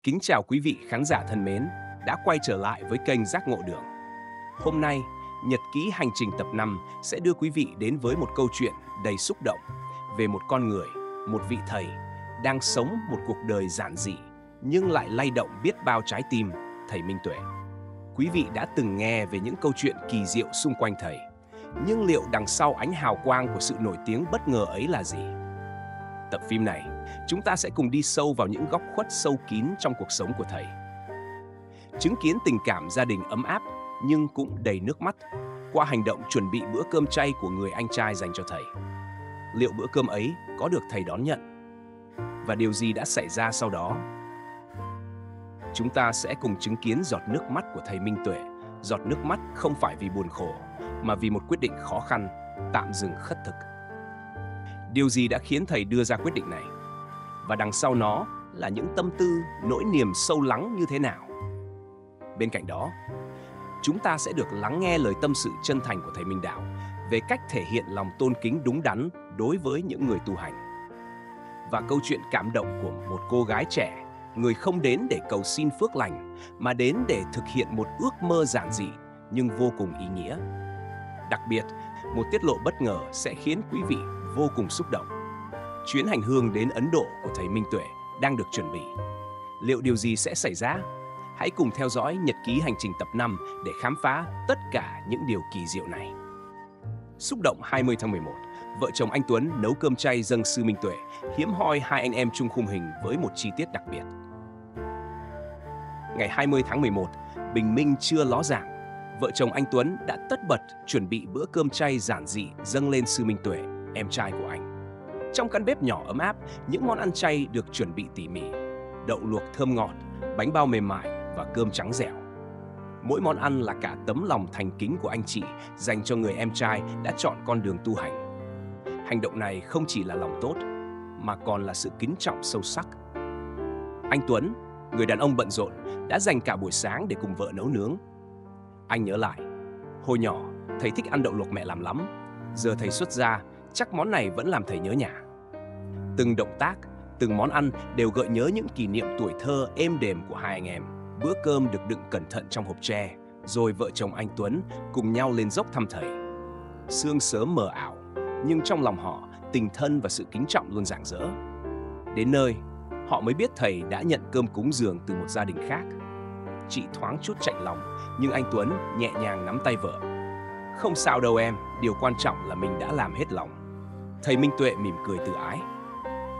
Kính chào quý vị khán giả thân mến, đã quay trở lại với kênh Giác Ngộ Đường. Hôm nay, Nhật ký hành trình tập 5 sẽ đưa quý vị đến với một câu chuyện đầy xúc động về một con người, một vị thầy đang sống một cuộc đời giản dị nhưng lại lay động biết bao trái tim, thầy Minh Tuệ. Quý vị đã từng nghe về những câu chuyện kỳ diệu xung quanh thầy, nhưng liệu đằng sau ánh hào quang của sự nổi tiếng bất ngờ ấy là gì? Tập phim này, chúng ta sẽ cùng đi sâu vào những góc khuất sâu kín trong cuộc sống của thầy. Chứng kiến tình cảm gia đình ấm áp nhưng cũng đầy nước mắt qua hành động chuẩn bị bữa cơm chay của người anh trai dành cho thầy. Liệu bữa cơm ấy có được thầy đón nhận? Và điều gì đã xảy ra sau đó? Chúng ta sẽ cùng chứng kiến giọt nước mắt của thầy Minh Tuệ. Giọt nước mắt không phải vì buồn khổ, mà vì một quyết định khó khăn, tạm dừng khất thực. Điều gì đã khiến thầy đưa ra quyết định này? Và đằng sau nó là những tâm tư, nỗi niềm sâu lắng như thế nào? Bên cạnh đó, chúng ta sẽ được lắng nghe lời tâm sự chân thành của thầy Minh Đạo về cách thể hiện lòng tôn kính đúng đắn đối với những người tu hành. Và câu chuyện cảm động của một cô gái trẻ, người không đến để cầu xin phước lành, mà đến để thực hiện một ước mơ giản dị nhưng vô cùng ý nghĩa. Đặc biệt, một tiết lộ bất ngờ sẽ khiến quý vị vô cùng xúc động. Chuyến hành hương đến Ấn Độ của thầy Minh Tuệ đang được chuẩn bị. Liệu điều gì sẽ xảy ra? Hãy cùng theo dõi Nhật ký hành trình tập 5 để khám phá tất cả những điều kỳ diệu này. Xúc động 20 tháng 11, vợ chồng anh Tuấn nấu cơm chay dâng sư Minh Tuệ, hiếm hoi hai anh em chung khung hình với một chi tiết đặc biệt. Ngày 20 tháng 11, bình minh chưa ló dạng, vợ chồng anh Tuấn đã tất bật chuẩn bị bữa cơm chay giản dị dâng lên sư Minh Tuệ, em trai của anh. Trong căn bếp nhỏ ấm áp, những món ăn chay được chuẩn bị tỉ mỉ: đậu luộc thơm ngọt, bánh bao mềm mại và cơm trắng dẻo. Mỗi món ăn là cả tấm lòng thành kính của anh chị dành cho người em trai đã chọn con đường tu hành. Hành động này không chỉ là lòng tốt, mà còn là sự kính trọng sâu sắc. Anh Tuấn, người đàn ông bận rộn, đã dành cả buổi sáng để cùng vợ nấu nướng. Anh nhớ lại, hồi nhỏ, thầy thích ăn đậu luộc mẹ làm lắm. Giờ thầy xuất gia, chắc món này vẫn làm thầy nhớ nhà. Từng động tác, từng món ăn đều gợi nhớ những kỷ niệm tuổi thơ êm đềm của hai anh em. Bữa cơm được đựng cẩn thận trong hộp tre, rồi vợ chồng anh Tuấn cùng nhau lên dốc thăm thầy. Sương sớm mờ ảo, nhưng trong lòng họ, tình thân và sự kính trọng luôn rạng rỡ. Đến nơi, họ mới biết thầy đã nhận cơm cúng dường từ một gia đình khác. Chị thoáng chút chạnh lòng, nhưng anh Tuấn nhẹ nhàng nắm tay vợ. Không sao đâu em, điều quan trọng là mình đã làm hết lòng. Thầy Minh Tuệ mỉm cười từ ái.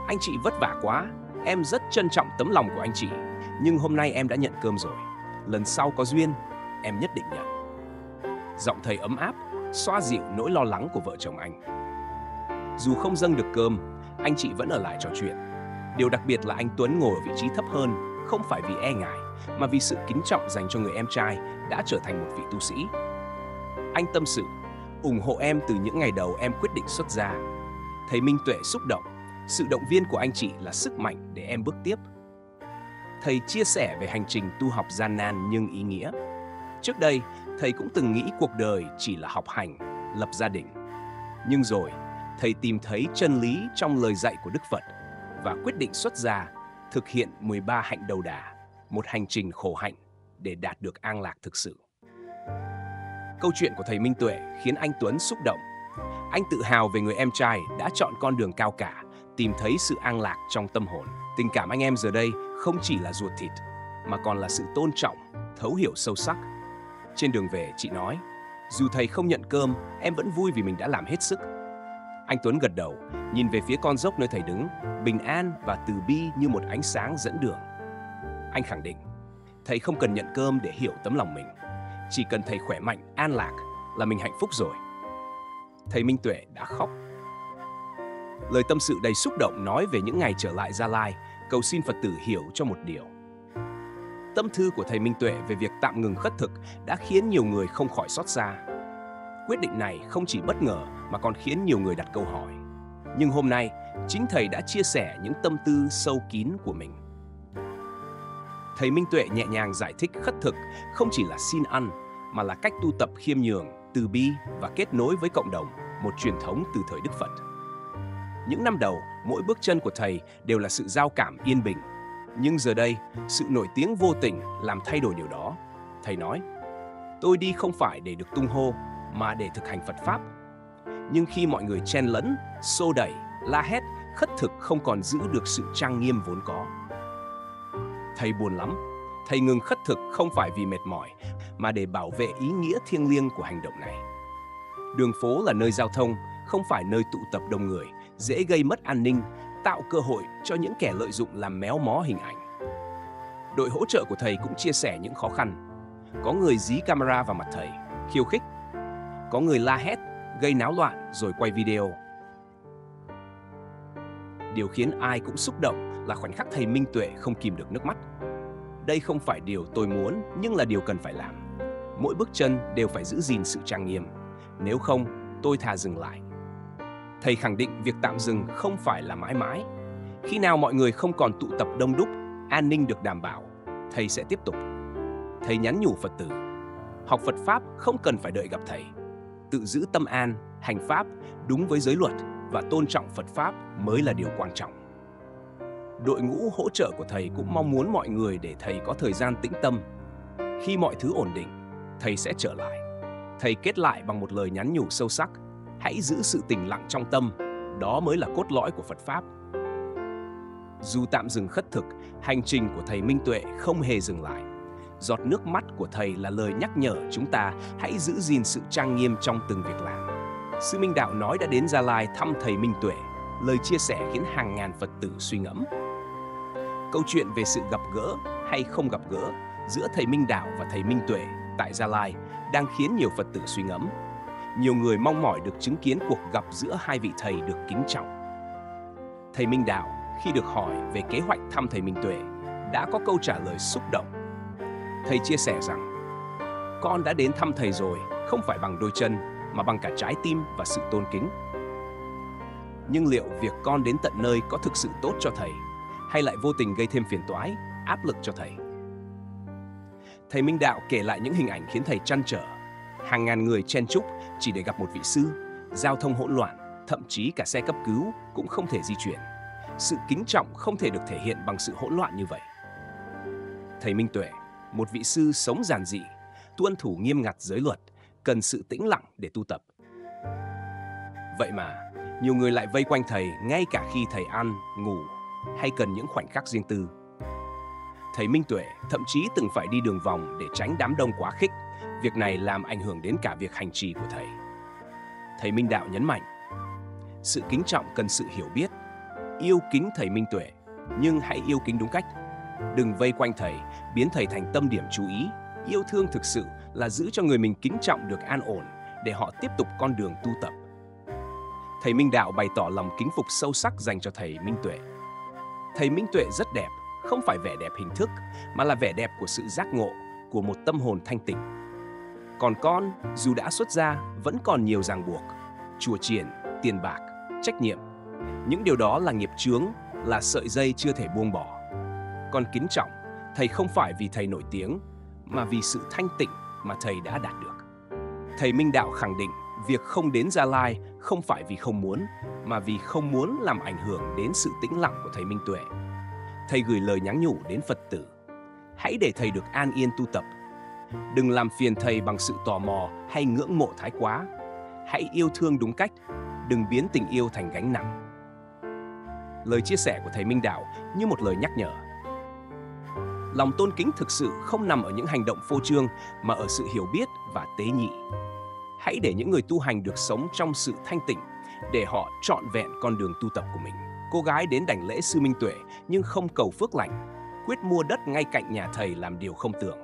Anh chị vất vả quá, em rất trân trọng tấm lòng của anh chị. Nhưng hôm nay em đã nhận cơm rồi. Lần sau có duyên, em nhất định nhận. Giọng thầy ấm áp, xoa dịu nỗi lo lắng của vợ chồng anh. Dù không dâng được cơm, anh chị vẫn ở lại trò chuyện. Điều đặc biệt là anh Tuấn ngồi ở vị trí thấp hơn, không phải vì e ngại, mà vì sự kính trọng dành cho người em trai đã trở thành một vị tu sĩ. Anh tâm sự, ủng hộ em từ những ngày đầu em quyết định xuất gia. Thầy Minh Tuệ xúc động, sự động viên của anh chị là sức mạnh để em bước tiếp. Thầy chia sẻ về hành trình tu học gian nan nhưng ý nghĩa. Trước đây, thầy cũng từng nghĩ cuộc đời chỉ là học hành, lập gia đình. Nhưng rồi, thầy tìm thấy chân lý trong lời dạy của Đức Phật và quyết định xuất gia, thực hiện 13 hạnh đầu đà, một hành trình khổ hạnh để đạt được an lạc thực sự. Câu chuyện của thầy Minh Tuệ khiến anh Tuấn xúc động. Anh tự hào về người em trai đã chọn con đường cao cả, tìm thấy sự an lạc trong tâm hồn. Tình cảm anh em giờ đây không chỉ là ruột thịt, mà còn là sự tôn trọng, thấu hiểu sâu sắc. Trên đường về, chị nói, dù thầy không nhận cơm, em vẫn vui vì mình đã làm hết sức. Anh Tuấn gật đầu, nhìn về phía con dốc nơi thầy đứng, bình an và từ bi như một ánh sáng dẫn đường. Anh khẳng định, thầy không cần nhận cơm để hiểu tấm lòng mình. Chỉ cần thầy khỏe mạnh, an lạc là mình hạnh phúc rồi. Thầy Minh Tuệ đã khóc. Lời tâm sự đầy xúc động nói về những ngày trở lại Gia Lai, cầu xin Phật tử hiểu cho một điều. Tâm thư của thầy Minh Tuệ về việc tạm ngừng khất thực đã khiến nhiều người không khỏi xót xa. Quyết định này không chỉ bất ngờ mà còn khiến nhiều người đặt câu hỏi. Nhưng hôm nay, chính thầy đã chia sẻ những tâm tư sâu kín của mình. Thầy Minh Tuệ nhẹ nhàng giải thích khất thực không chỉ là xin ăn, mà là cách tu tập khiêm nhường, từ bi và kết nối với cộng đồng, một truyền thống từ thời Đức Phật. Những năm đầu, mỗi bước chân của thầy đều là sự giao cảm yên bình. Nhưng giờ đây, sự nổi tiếng vô tình làm thay đổi điều đó. Thầy nói, tôi đi không phải để được tung hô, mà để thực hành Phật Pháp. Nhưng khi mọi người chen lẫn, xô đẩy, la hét, khất thực không còn giữ được sự trang nghiêm vốn có. Thầy buồn lắm. Thầy ngừng khất thực không phải vì mệt mỏi, mà để bảo vệ ý nghĩa thiêng liêng của hành động này. Đường phố là nơi giao thông, không phải nơi tụ tập đông người, dễ gây mất an ninh, tạo cơ hội cho những kẻ lợi dụng làm méo mó hình ảnh. Đội hỗ trợ của thầy cũng chia sẻ những khó khăn. Có người dí camera vào mặt thầy, khiêu khích. Có người la hét, gây náo loạn rồi quay video. Điều khiến ai cũng xúc động là khoảnh khắc thầy Minh Tuệ không kìm được nước mắt. Đây không phải điều tôi muốn, nhưng là điều cần phải làm. Mỗi bước chân đều phải giữ gìn sự trang nghiêm. Nếu không, tôi thà dừng lại. Thầy khẳng định việc tạm dừng không phải là mãi mãi. Khi nào mọi người không còn tụ tập đông đúc, an ninh được đảm bảo, thầy sẽ tiếp tục. Thầy nhắn nhủ Phật tử, học Phật Pháp không cần phải đợi gặp thầy. Tự giữ tâm an, hành Pháp đúng với giới luật và tôn trọng Phật Pháp mới là điều quan trọng. Đội ngũ hỗ trợ của thầy cũng mong muốn mọi người để thầy có thời gian tĩnh tâm. Khi mọi thứ ổn định, thầy sẽ trở lại. Thầy kết lại bằng một lời nhắn nhủ sâu sắc, hãy giữ sự tĩnh lặng trong tâm, đó mới là cốt lõi của Phật Pháp. Dù tạm dừng khất thực, hành trình của thầy Minh Tuệ không hề dừng lại. Giọt nước mắt của thầy là lời nhắc nhở chúng ta hãy giữ gìn sự trang nghiêm trong từng việc làm. Sư Minh Đạo nói đã đến Gia Lai thăm thầy Minh Tuệ, lời chia sẻ khiến hàng ngàn Phật tử suy ngẫm. Câu chuyện về sự gặp gỡ hay không gặp gỡ giữa thầy Minh Đạo và thầy Minh Tuệ tại Gia Lai đang khiến nhiều Phật tử suy ngẫm. Nhiều người mong mỏi được chứng kiến cuộc gặp giữa hai vị thầy được kính trọng. Thầy Minh Đạo khi được hỏi về kế hoạch thăm thầy Minh Tuệ đã có câu trả lời xúc động. Thầy chia sẻ rằng, con đã đến thăm thầy rồi, không phải bằng đôi chân mà bằng cả trái tim và sự tôn kính. Nhưng liệu việc con đến tận nơi có thực sự tốt cho thầy, hay lại vô tình gây thêm phiền toái, áp lực cho thầy? Thầy Minh Đạo kể lại những hình ảnh khiến thầy trăn trở. Hàng ngàn người chen chúc chỉ để gặp một vị sư, giao thông hỗn loạn, thậm chí cả xe cấp cứu cũng không thể di chuyển. Sự kính trọng không thể được thể hiện bằng sự hỗn loạn như vậy. Thầy Minh Tuệ, một vị sư sống giản dị, tuân thủ nghiêm ngặt giới luật, cần sự tĩnh lặng để tu tập. Vậy mà, nhiều người lại vây quanh thầy ngay cả khi thầy ăn, ngủ hay cần những khoảnh khắc riêng tư. Thầy Minh Tuệ thậm chí từng phải đi đường vòng để tránh đám đông quá khích. Việc này làm ảnh hưởng đến cả việc hành trì của thầy. Thầy Minh Đạo nhấn mạnh, sự kính trọng cần sự hiểu biết. Yêu kính thầy Minh Tuệ, nhưng hãy yêu kính đúng cách. Đừng vây quanh thầy, biến thầy thành tâm điểm chú ý. Yêu thương thực sự là giữ cho người mình kính trọng được an ổn để họ tiếp tục con đường tu tập. Thầy Minh Đạo bày tỏ lòng kính phục sâu sắc dành cho thầy Minh Tuệ. Thầy Minh Tuệ rất đẹp, không phải vẻ đẹp hình thức, mà là vẻ đẹp của sự giác ngộ, của một tâm hồn thanh tịnh. Còn con, dù đã xuất gia, vẫn còn nhiều ràng buộc, chùa chiền, tiền bạc, trách nhiệm. Những điều đó là nghiệp chướng, là sợi dây chưa thể buông bỏ. Con kính trọng, thầy không phải vì thầy nổi tiếng, mà vì sự thanh tịnh mà thầy đã đạt được. Thầy Minh Đạo khẳng định, việc không đến Gia Lai không phải vì không muốn, mà vì không muốn làm ảnh hưởng đến sự tĩnh lặng của thầy Minh Tuệ. Thầy gửi lời nhắn nhủ đến Phật tử, hãy để thầy được an yên tu tập. Đừng làm phiền thầy bằng sự tò mò hay ngưỡng mộ thái quá. Hãy yêu thương đúng cách, đừng biến tình yêu thành gánh nặng. Lời chia sẻ của thầy Minh Đạo như một lời nhắc nhở. Lòng tôn kính thực sự không nằm ở những hành động phô trương, mà ở sự hiểu biết và tế nhị. Hãy để những người tu hành được sống trong sự thanh tịnh, để họ trọn vẹn con đường tu tập của mình. Cô gái đến đảnh lễ sư Minh Tuệ nhưng không cầu phước lành, quyết mua đất ngay cạnh nhà thầy làm điều không tưởng.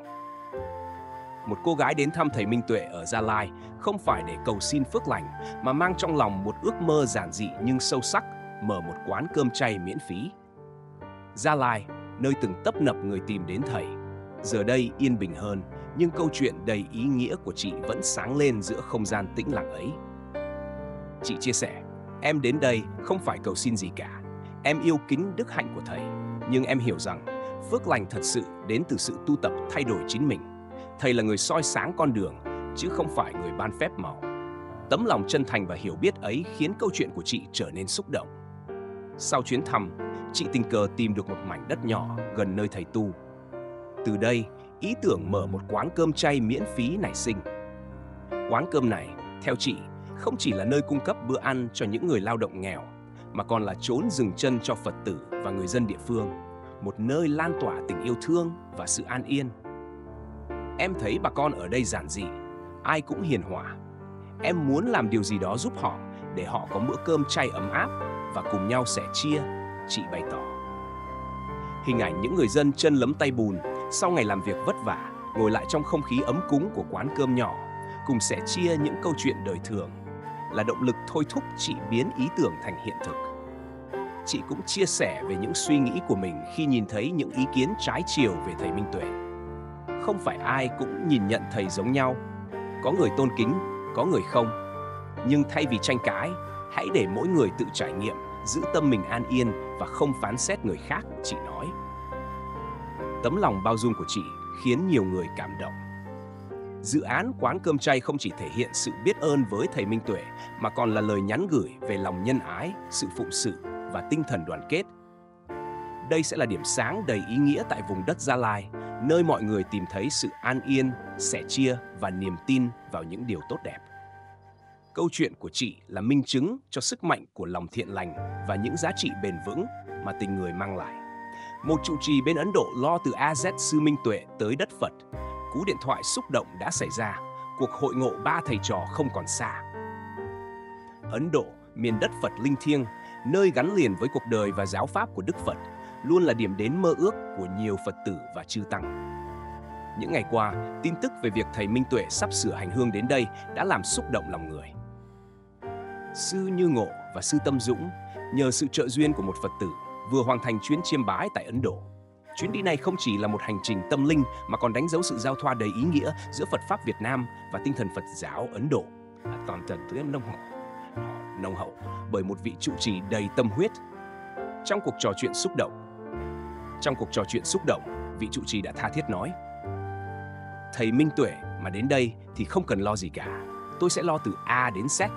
Một cô gái đến thăm thầy Minh Tuệ ở Gia Lai không phải để cầu xin phước lành, mà mang trong lòng một ước mơ giản dị nhưng sâu sắc, mở một quán cơm chay miễn phí. Gia Lai, nơi từng tấp nập người tìm đến thầy, giờ đây yên bình hơn, nhưng câu chuyện đầy ý nghĩa của chị vẫn sáng lên giữa không gian tĩnh lặng ấy. Chị chia sẻ, em đến đây không phải cầu xin gì cả. Em yêu kính đức hạnh của thầy, nhưng em hiểu rằng phước lành thật sự đến từ sự tu tập thay đổi chính mình. Thầy là người soi sáng con đường, chứ không phải người ban phép màu. Tấm lòng chân thành và hiểu biết ấy khiến câu chuyện của chị trở nên xúc động. Sau chuyến thăm, chị tình cờ tìm được một mảnh đất nhỏ gần nơi thầy tu. Từ đây, ý tưởng mở một quán cơm chay miễn phí nảy sinh. Quán cơm này, theo chị, không chỉ là nơi cung cấp bữa ăn cho những người lao động nghèo, mà còn là chốn dừng chân cho Phật tử và người dân địa phương, một nơi lan tỏa tình yêu thương và sự an yên. Em thấy bà con ở đây giản dị, ai cũng hiền hòa. Em muốn làm điều gì đó giúp họ, để họ có bữa cơm chay ấm áp và cùng nhau sẻ chia, chị bày tỏ. Hình ảnh những người dân chân lấm tay bùn sau ngày làm việc vất vả, ngồi lại trong không khí ấm cúng của quán cơm nhỏ, cùng sẻ chia những câu chuyện đời thường, là động lực thôi thúc chị biến ý tưởng thành hiện thực. Chị cũng chia sẻ về những suy nghĩ của mình khi nhìn thấy những ý kiến trái chiều về thầy Minh Tuệ. Không phải ai cũng nhìn nhận thầy giống nhau, có người tôn kính, có người không. Nhưng thay vì tranh cãi, hãy để mỗi người tự trải nghiệm, giữ tâm mình an yên và không phán xét người khác, chị nói. Tấm lòng bao dung của chị khiến nhiều người cảm động. Dự án quán cơm chay không chỉ thể hiện sự biết ơn với thầy Minh Tuệ, mà còn là lời nhắn gửi về lòng nhân ái, sự phụng sự và tinh thần đoàn kết. Đây sẽ là điểm sáng đầy ý nghĩa tại vùng đất Gia Lai, nơi mọi người tìm thấy sự an yên, sẻ chia và niềm tin vào những điều tốt đẹp. Câu chuyện của chị là minh chứng cho sức mạnh của lòng thiện lành và những giá trị bền vững mà tình người mang lại. Một trụ trì bên Ấn Độ lo từ AZ sư Minh Tuệ tới đất Phật. Cú điện thoại xúc động đã xảy ra, cuộc hội ngộ ba thầy trò không còn xa. Ấn Độ, miền đất Phật linh thiêng, nơi gắn liền với cuộc đời và giáo pháp của Đức Phật, luôn là điểm đến mơ ước của nhiều Phật tử và chư tăng. Những ngày qua, tin tức về việc thầy Minh Tuệ sắp sửa hành hương đến đây đã làm xúc động lòng người. Sư Như Ngộ và Sư Tâm Dũng, nhờ sự trợ duyên của một Phật tử, vừa hoàn thành chuyến chiêm bái tại Ấn Độ. Chuyến đi này không chỉ là một hành trình tâm linh mà còn đánh dấu sự giao thoa đầy ý nghĩa giữa Phật pháp Việt Nam và tinh thần Phật giáo Ấn Độ. Toàn trần tứ em nồng hậu bởi một vị trụ trì đầy tâm huyết. Trong cuộc trò chuyện xúc động, vị trụ trì đã tha thiết nói: "Thầy Minh Tuệ mà đến đây thì không cần lo gì cả, tôi sẽ lo từ A đến Z."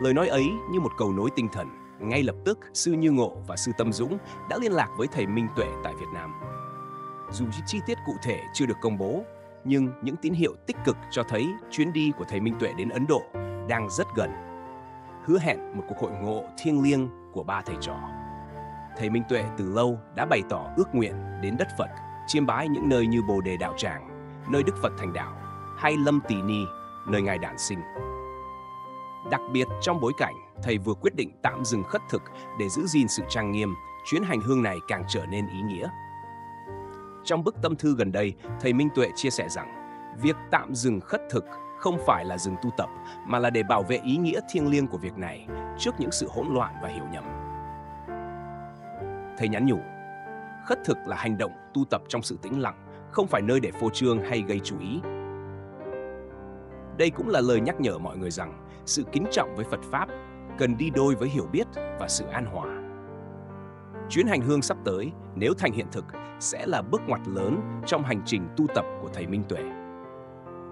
Lời nói ấy như một cầu nối tinh thần. Ngay lập tức, Sư Như Ngộ và Sư Tâm Dũng đã liên lạc với thầy Minh Tuệ tại Việt Nam. Dù chi tiết cụ thể chưa được công bố, nhưng những tín hiệu tích cực cho thấy chuyến đi của thầy Minh Tuệ đến Ấn Độ đang rất gần, hứa hẹn một cuộc hội ngộ thiêng liêng của ba thầy trò. Thầy Minh Tuệ từ lâu đã bày tỏ ước nguyện đến đất Phật, chiêm bái những nơi như Bồ Đề Đạo Tràng, nơi Đức Phật thành đạo, hay Lâm Tỳ Ni, nơi Ngài đản sinh. Đặc biệt trong bối cảnh thầy vừa quyết định tạm dừng khất thực để giữ gìn sự trang nghiêm, chuyến hành hương này càng trở nên ý nghĩa. Trong bức tâm thư gần đây, thầy Minh Tuệ chia sẻ rằng việc tạm dừng khất thực không phải là dừng tu tập, mà là để bảo vệ ý nghĩa thiêng liêng của việc này trước những sự hỗn loạn và hiểu nhầm. Thầy nhắn nhủ, khất thực là hành động tu tập trong sự tĩnh lặng, không phải nơi để phô trương hay gây chú ý. Đây cũng là lời nhắc nhở mọi người rằng sự kính trọng với Phật Pháp cần đi đôi với hiểu biết và sự an hòa. Chuyến hành hương sắp tới, nếu thành hiện thực, sẽ là bước ngoặt lớn trong hành trình tu tập của thầy Minh Tuệ.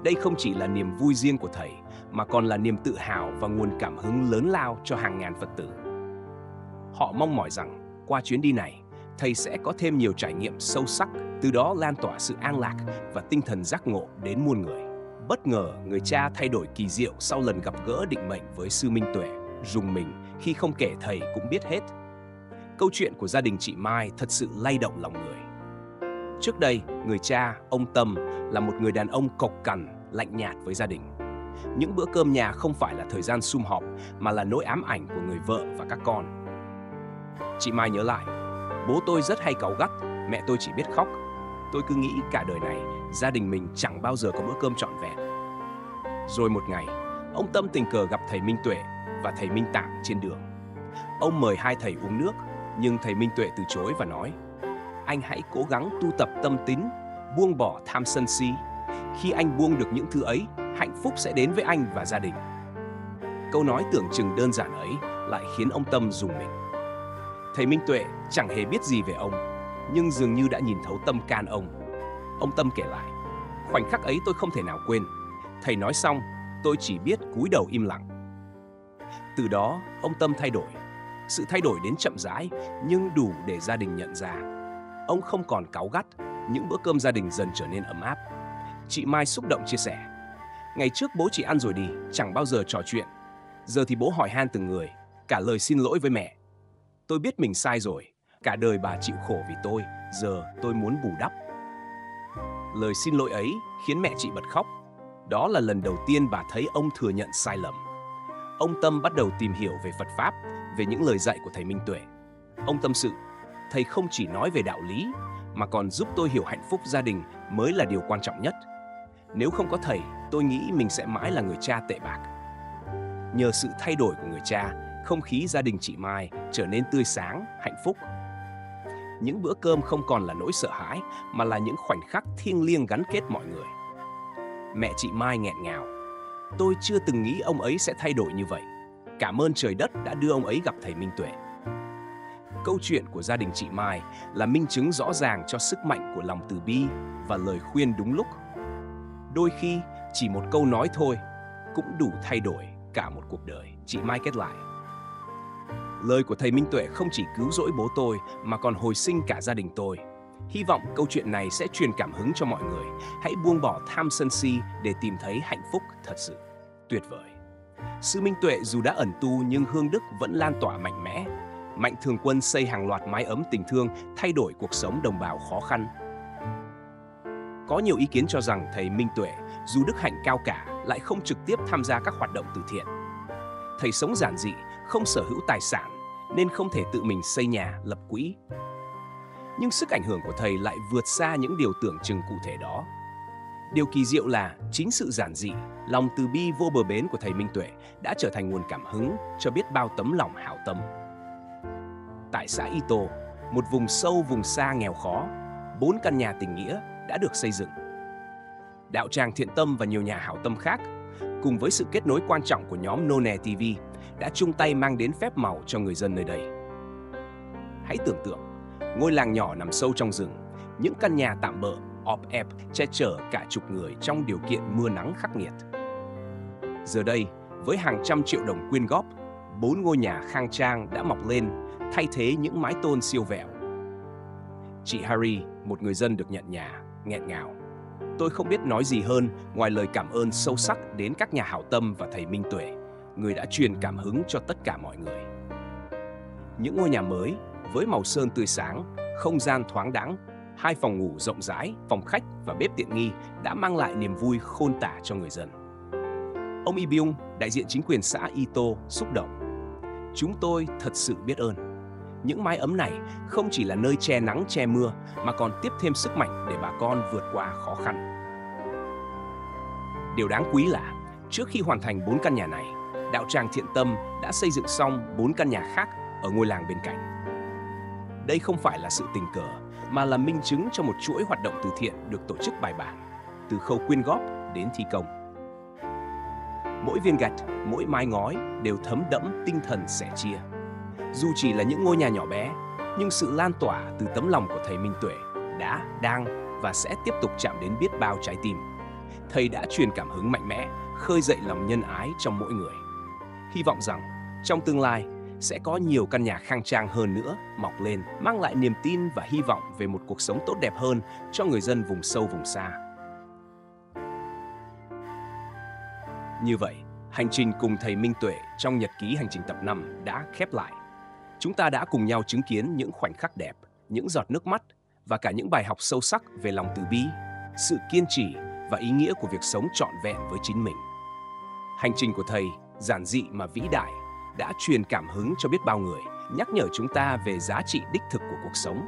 Đây không chỉ là niềm vui riêng của thầy, mà còn là niềm tự hào và nguồn cảm hứng lớn lao cho hàng ngàn Phật tử. Họ mong mỏi rằng, qua chuyến đi này, thầy sẽ có thêm nhiều trải nghiệm sâu sắc, từ đó lan tỏa sự an lạc và tinh thần giác ngộ đến muôn người. Bất ngờ, người cha thay đổi kỳ diệu sau lần gặp gỡ định mệnh với Sư Minh Tuệ, rùng mình khi không kể thầy cũng biết hết. Câu chuyện của gia đình chị Mai thật sự lay động lòng người. Trước đây, người cha, ông Tâm, là một người đàn ông cộc cằn, lạnh nhạt với gia đình. Những bữa cơm nhà không phải là thời gian sum họp, mà là nỗi ám ảnh của người vợ và các con. Chị Mai nhớ lại, bố tôi rất hay cáu gắt, mẹ tôi chỉ biết khóc. Tôi cứ nghĩ cả đời này, gia đình mình chẳng bao giờ có bữa cơm trọn vẹn. Rồi một ngày, ông Tâm tình cờ gặp thầy Minh Tuệ và thầy Minh Tạng trên đường. Ông mời hai thầy uống nước, nhưng thầy Minh Tuệ từ chối và nói: "Anh hãy cố gắng tu tập tâm tín, buông bỏ tham sân si. Khi anh buông được những thứ ấy, hạnh phúc sẽ đến với anh và gia đình." Câu nói tưởng chừng đơn giản ấy lại khiến ông Tâm rùng mình. Thầy Minh Tuệ chẳng hề biết gì về ông, nhưng dường như đã nhìn thấu tâm can ông. Ông Tâm kể lại, khoảnh khắc ấy tôi không thể nào quên. Thầy nói xong, tôi chỉ biết cúi đầu im lặng. Từ đó, ông Tâm thay đổi. Sự thay đổi đến chậm rãi nhưng đủ để gia đình nhận ra. Ông không còn cáu gắt, những bữa cơm gia đình dần trở nên ấm áp. Chị Mai xúc động chia sẻ: ngày trước bố chỉ ăn rồi đi, chẳng bao giờ trò chuyện. Giờ thì bố hỏi han từng người, cả lời xin lỗi với mẹ. Tôi biết mình sai rồi, cả đời bà chịu khổ vì tôi, giờ tôi muốn bù đắp. Lời xin lỗi ấy khiến mẹ chị bật khóc. Đó là lần đầu tiên bà thấy ông thừa nhận sai lầm. Ông Tâm bắt đầu tìm hiểu về Phật Pháp, về những lời dạy của thầy Minh Tuệ. Ông tâm sự, thầy không chỉ nói về đạo lý, mà còn giúp tôi hiểu hạnh phúc gia đình mới là điều quan trọng nhất. Nếu không có thầy, tôi nghĩ mình sẽ mãi là người cha tệ bạc. Nhờ sự thay đổi của người cha, không khí gia đình chị Mai trở nên tươi sáng, hạnh phúc. Những bữa cơm không còn là nỗi sợ hãi, mà là những khoảnh khắc thiêng liêng gắn kết mọi người. Mẹ chị Mai nghẹn ngào: tôi chưa từng nghĩ ông ấy sẽ thay đổi như vậy. Cảm ơn trời đất đã đưa ông ấy gặp thầy Minh Tuệ. Câu chuyện của gia đình chị Mai là minh chứng rõ ràng cho sức mạnh của lòng từ bi và lời khuyên đúng lúc. Đôi khi, chỉ một câu nói thôi cũng đủ thay đổi cả một cuộc đời, chị Mai kết lại. Lời của thầy Minh Tuệ không chỉ cứu rỗi bố tôi mà còn hồi sinh cả gia đình tôi. Hy vọng câu chuyện này sẽ truyền cảm hứng cho mọi người. Hãy buông bỏ tham sân si để tìm thấy hạnh phúc thật sự tuyệt vời. Sư Minh Tuệ dù đã ẩn tu nhưng hương đức vẫn lan tỏa mạnh mẽ. Mạnh Thường Quân xây hàng loạt mái ấm tình thương, thay đổi cuộc sống đồng bào khó khăn. Có nhiều ý kiến cho rằng thầy Minh Tuệ dù đức hạnh cao cả lại không trực tiếp tham gia các hoạt động từ thiện. Thầy sống giản dị, không sở hữu tài sản nên không thể tự mình xây nhà, lập quỹ. Nhưng sức ảnh hưởng của thầy lại vượt xa những điều tưởng chừng cụ thể đó. Điều kỳ diệu là chính sự giản dị, lòng từ bi vô bờ bến của thầy Minh Tuệ đã trở thành nguồn cảm hứng cho biết bao tấm lòng hảo tâm. Tại xã Y Tô, một vùng sâu vùng xa nghèo khó, 4 căn nhà tình nghĩa đã được xây dựng. Đạo tràng Thiện Tâm và nhiều nhà hảo tâm khác, cùng với sự kết nối quan trọng của nhóm None TV, đã chung tay mang đến phép màu cho người dân nơi đây. Hãy tưởng tượng, ngôi làng nhỏ nằm sâu trong rừng, những căn nhà tạm bợ, ọp ẹp, che chở cả chục người trong điều kiện mưa nắng khắc nghiệt. Giờ đây, với hàng trăm triệu đồng quyên góp, 4 ngôi nhà khang trang đã mọc lên, thay thế những mái tôn siêu vẹo. Chị Harry, một người dân được nhận nhà, nghẹn ngào: tôi không biết nói gì hơn ngoài lời cảm ơn sâu sắc đến các nhà hảo tâm và thầy Minh Tuệ, người đã truyền cảm hứng cho tất cả mọi người. Những ngôi nhà mới với màu sơn tươi sáng, không gian thoáng đãng, 2 phòng ngủ rộng rãi, phòng khách và bếp tiện nghi đã mang lại niềm vui khôn tả cho người dân. Ông Y Byung, đại diện chính quyền xã Y Tô, xúc động: chúng tôi thật sự biết ơn. Những mái ấm này không chỉ là nơi che nắng che mưa mà còn tiếp thêm sức mạnh để bà con vượt qua khó khăn. Điều đáng quý là trước khi hoàn thành 4 căn nhà này, đạo tràng Thiện Tâm đã xây dựng xong 4 căn nhà khác ở ngôi làng bên cạnh. Đây không phải là sự tình cờ mà là minh chứng cho một chuỗi hoạt động từ thiện được tổ chức bài bản, từ khâu quyên góp đến thi công. Mỗi viên gạch, mỗi mái ngói đều thấm đẫm tinh thần sẻ chia. Dù chỉ là những ngôi nhà nhỏ bé, nhưng sự lan tỏa từ tấm lòng của thầy Minh Tuệ đã, đang và sẽ tiếp tục chạm đến biết bao trái tim. Thầy đã truyền cảm hứng mạnh mẽ, khơi dậy lòng nhân ái trong mỗi người. Hy vọng rằng trong tương lai sẽ có nhiều căn nhà khang trang hơn nữa mọc lên, mang lại niềm tin và hy vọng về một cuộc sống tốt đẹp hơn cho người dân vùng sâu vùng xa. Như vậy, hành trình cùng thầy Minh Tuệ trong nhật ký hành trình tập 5 đã khép lại. Chúng ta đã cùng nhau chứng kiến những khoảnh khắc đẹp, những giọt nước mắt và cả những bài học sâu sắc về lòng từ bi, sự kiên trì và ý nghĩa của việc sống trọn vẹn với chính mình. Hành trình của thầy, giản dị mà vĩ đại, đã truyền cảm hứng cho biết bao người, nhắc nhở chúng ta về giá trị đích thực của cuộc sống,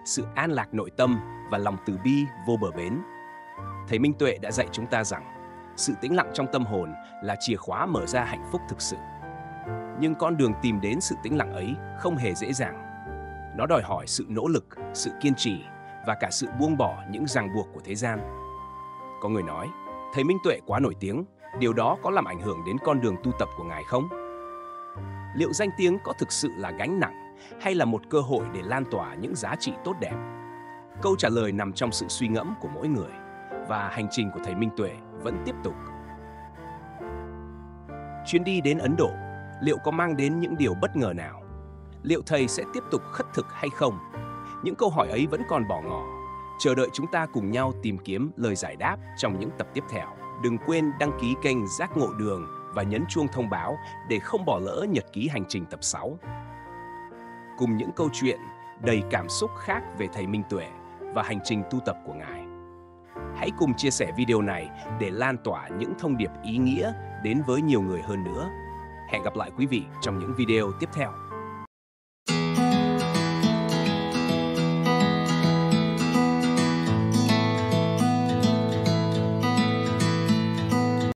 sự an lạc nội tâm và lòng từ bi vô bờ bến. Thầy Minh Tuệ đã dạy chúng ta rằng sự tĩnh lặng trong tâm hồn là chìa khóa mở ra hạnh phúc thực sự. Nhưng con đường tìm đến sự tĩnh lặng ấy không hề dễ dàng. Nó đòi hỏi sự nỗ lực, sự kiên trì và cả sự buông bỏ những ràng buộc của thế gian. Có người nói, thầy Minh Tuệ quá nổi tiếng, điều đó có làm ảnh hưởng đến con đường tu tập của ngài không? Liệu danh tiếng có thực sự là gánh nặng hay là một cơ hội để lan tỏa những giá trị tốt đẹp? Câu trả lời nằm trong sự suy ngẫm của mỗi người, và hành trình của thầy Minh Tuệ vẫn tiếp tục. Chuyến đi đến Ấn Độ liệu có mang đến những điều bất ngờ nào? Liệu thầy sẽ tiếp tục khất thực hay không? Những câu hỏi ấy vẫn còn bỏ ngỏ, chờ đợi chúng ta cùng nhau tìm kiếm lời giải đáp trong những tập tiếp theo. Đừng quên đăng ký kênh Giác Ngộ Đường và nhấn chuông thông báo để không bỏ lỡ nhật ký hành trình tập 6. Cùng những câu chuyện đầy cảm xúc khác về thầy Minh Tuệ và hành trình tu tập của Ngài. Hãy cùng chia sẻ video này để lan tỏa những thông điệp ý nghĩa đến với nhiều người hơn nữa. Hẹn gặp lại quý vị trong những video tiếp theo.